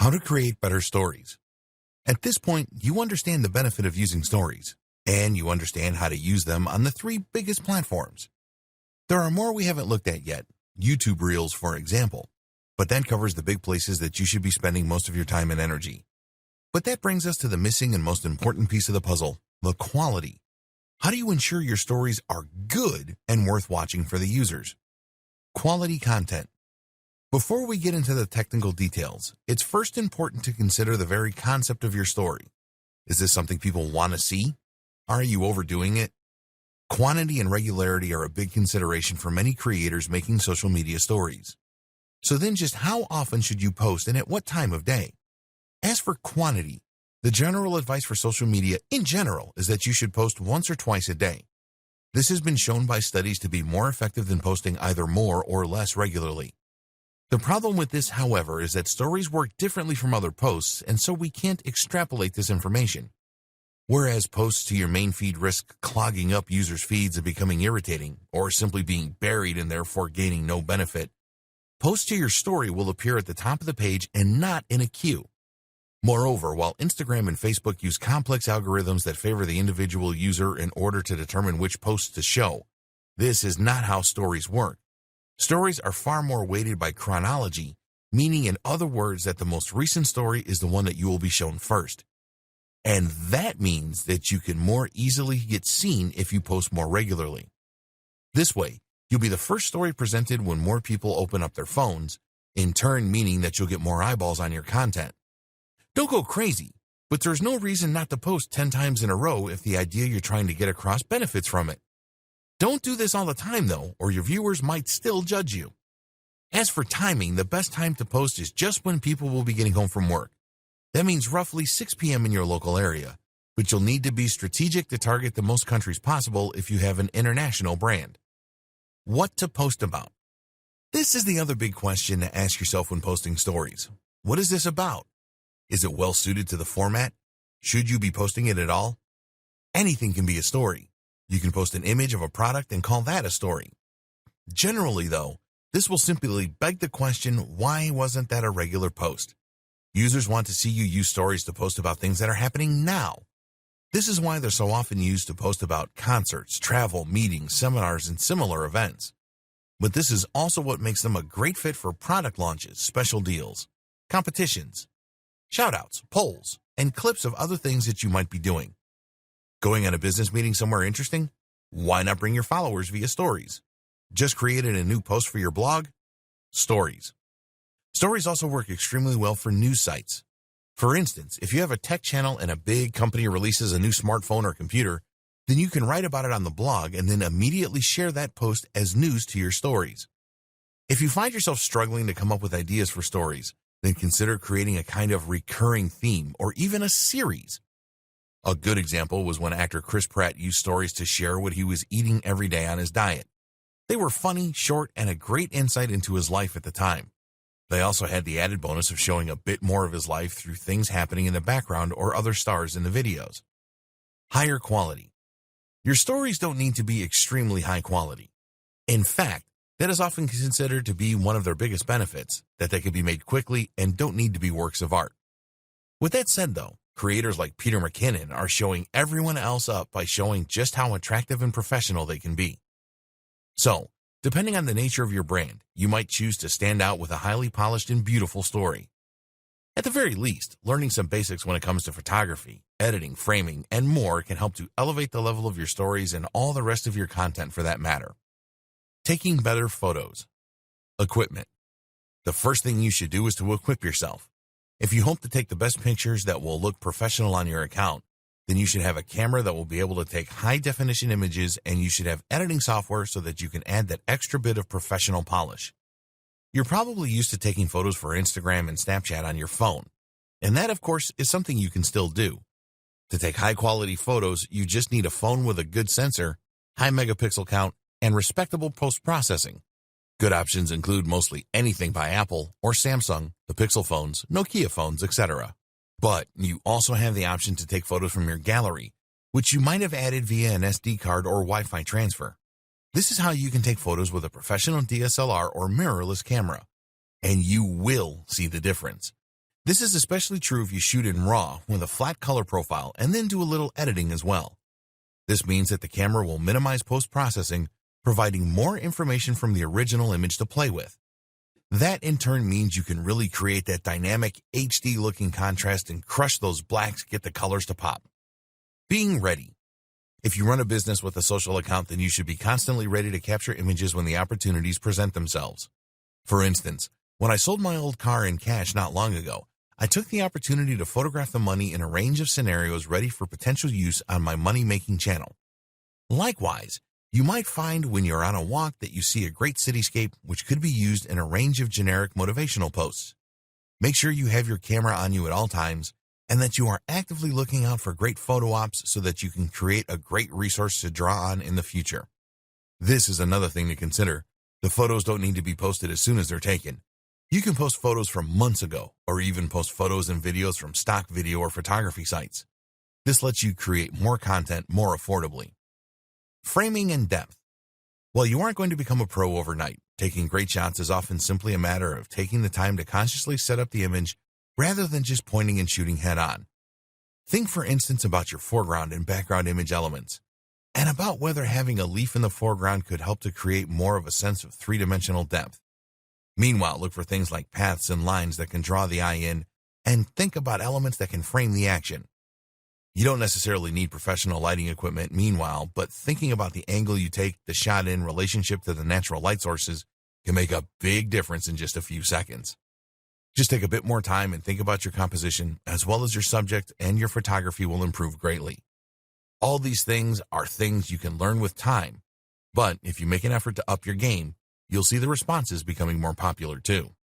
How to create better stories. At this point, you understand the benefit of using stories, and you understand how to use them on the three biggest platforms. There are more we haven't looked at yet, YouTube Reels for example, but that covers the big places that you should be spending most of your time and energy. But that brings us to the missing and most important piece of the puzzle, the quality. How do you ensure your stories are good and worth watching for the users? Quality content. Before we get into the technical details, it's first important to consider the very concept of your story. Is this something people want to see? Are you overdoing it? Quantity and regularity are a big consideration for many creators making social media stories. So then just how often should you post and at what time of day? As for quantity, the general advice for social media in general is that you should post once or twice a day. This has been shown by studies to be more effective than posting either more or less regularly. The problem with this, however, is that stories work differently from other posts, and so we can't extrapolate this information. Whereas posts to your main feed risk clogging up users' feeds and becoming irritating, or simply being buried and therefore gaining no benefit, posts to your story will appear at the top of the page and not in a queue. Moreover, while Instagram and Facebook use complex algorithms that favor the individual user in order to determine which posts to show, this is not how stories work. Stories are far more weighted by chronology, meaning in other words that the most recent story is the one that you will be shown first. And that means that you can more easily get seen if you post more regularly. This way, you'll be the first story presented when more people open up their phones, in turn meaning that you'll get more eyeballs on your content. Don't go crazy, but there's no reason not to post 10 times in a row if the idea you're trying to get across benefits from it. Don't do this all the time, though, or your viewers might still judge you. As for timing, the best time to post is just when people will be getting home from work. That means roughly 6 p.m. in your local area, but you'll need to be strategic to target the most countries possible if you have an international brand. What to post about? This is the other big question to ask yourself when posting stories. What is this about? Is it well suited to the format? Should you be posting it at all? Anything can be a story. You can post an image of a product and call that a story. Generally, though, this will simply beg the question, why wasn't that a regular post? Users want to see you use stories to post about things that are happening now. This is why they're so often used to post about concerts, travel, meetings, seminars, and similar events. But this is also what makes them a great fit for product launches, special deals, competitions, shoutouts, polls, and clips of other things that you might be doing. Going on a business meeting somewhere interesting? Why not bring your followers via stories? Just created a new post for your blog? Stories. Stories also work extremely well for news sites. For instance, if you have a tech channel and a big company releases a new smartphone or computer, then you can write about it on the blog and then immediately share that post as news to your stories. If you find yourself struggling to come up with ideas for stories, then consider creating a kind of recurring theme or even a series. A good example was when actor Chris Pratt used stories to share what he was eating every day on his diet. They were funny, short, and a great insight into his life at the time. They also had the added bonus of showing a bit more of his life through things happening in the background or other stars in the videos. Higher quality. Your stories don't need to be extremely high quality. In fact, that is often considered to be one of their biggest benefits, that they can be made quickly and don't need to be works of art. With that said, though, creators like Peter McKinnon are showing everyone else up by showing just how attractive and professional they can be. So, depending on the nature of your brand, you might choose to stand out with a highly polished and beautiful story. At the very least, learning some basics when it comes to photography, editing, framing, and more can help to elevate the level of your stories and all the rest of your content for that matter. Taking better photos. Equipment. The first thing you should do is to equip yourself. If you hope to take the best pictures that will look professional on your account, then you should have a camera that will be able to take high-definition images, and you should have editing software so that you can add that extra bit of professional polish. You're probably used to taking photos for Instagram and Snapchat on your phone, and that, of course, is something you can still do. To take high-quality photos, you just need a phone with a good sensor, high megapixel count, and respectable post-processing. Good options include mostly anything by Apple or Samsung, the Pixel phones, Nokia phones, etc. But you also have the option to take photos from your gallery, which you might have added via an SD card or Wi-Fi transfer. This is how you can take photos with a professional DSLR or mirrorless camera, and you will see the difference. This is especially true if you shoot in RAW with a flat color profile and then do a little editing as well. This means that the camera will minimize post-processing, providing more information from the original image to play with. That in turn means you can really create that dynamic HD-looking contrast and crush those blacks, get the colors to pop. Being ready. If you run a business with a social account, then you should be constantly ready to capture images when the opportunities present themselves. For instance, when I sold my old car in cash not long ago, I took the opportunity to photograph the money in a range of scenarios ready for potential use on my money-making channel. Likewise, you might find when you're on a walk that you see a great cityscape which could be used in a range of generic motivational posts. Make sure you have your camera on you at all times and that you are actively looking out for great photo ops so that you can create a great resource to draw on in the future. This is another thing to consider. The photos don't need to be posted as soon as they're taken. You can post photos from months ago, or even post photos and videos from stock video or photography sites. This lets you create more content more affordably. Framing and depth. While you aren't going to become a pro overnight, taking great shots is often simply a matter of taking the time to consciously set up the image rather than just pointing and shooting head on. Think, for instance, about your foreground and background image elements, and about whether having a leaf in the foreground could help to create more of a sense of three-dimensional depth. Meanwhile, look for things like paths and lines that can draw the eye in, and think about elements that can frame the action. You don't necessarily need professional lighting equipment meanwhile, but thinking about the angle you take the shot in relationship to the natural light sources can make a big difference in just a few seconds. Just take a bit more time and think about your composition, as well as your subject, and your photography will improve greatly. All these things are things you can learn with time, but if you make an effort to up your game, you'll see the responses becoming more popular too.